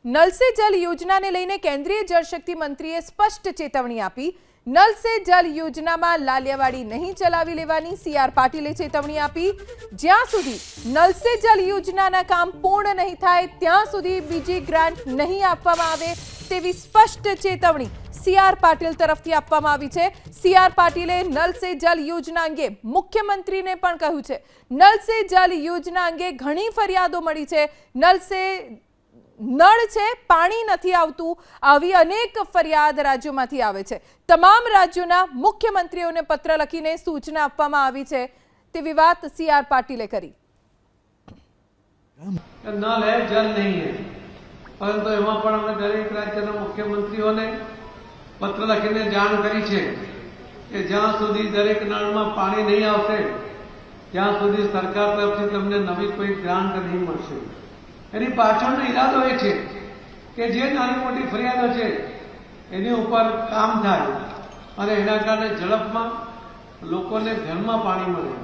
नल से जल योजना ने लईने केंद्रीय जलशक्ति मंत्रीए स्पष्ट चेतवणी आपी। नल से जल योजना में लालियावाड़ी नहीं चलावी लेवानी सीआर पाटीले चेतवणी आपी। ज्यां सुधी नल से जल योजना काम पूर्ण नहीं थाय त्यां सुधी बीजी ग्रांट नहीं आपवामां आवे तेवी स्पष्ट चेतवणी सीआर पाटील तरफथी आपवामां आवी छे। सीआर पाटीले नल से जल योजना अंगे मुख्यमंत्री ने पण कह्युं छे। नल से जल योजना अंगे घणी फरियादो मळी छे। नल से नळ छे पाणी नथी आवतुं आवी अनेक फरियाद राज्योमांथी आवे छे। तमाम राज्योना मुख्यमंत्रीओने पत्र लखीने सूचना आपवामां आवी छे तेवी वात सीआर पाटीले करी। नल है जल नहीं है परंतु एमां पण अमे दरेक राज्यना मुख्यमंत्रीओने पत्र लखीने जाण करी छे के ज्यां सुधी दरेक नळमां पाणी नहीं आवशे त्यां सुधी सरकार तरफथी तमने नवी कोई ग्रांट नहीं मळशे। एनी पाछळनो इरादो ए छे के जे नानी मोटी फरियादो छे एनी उपर काम थाय अने एना कारणे झड़पमां लोकोने घरमां पाणी मळे।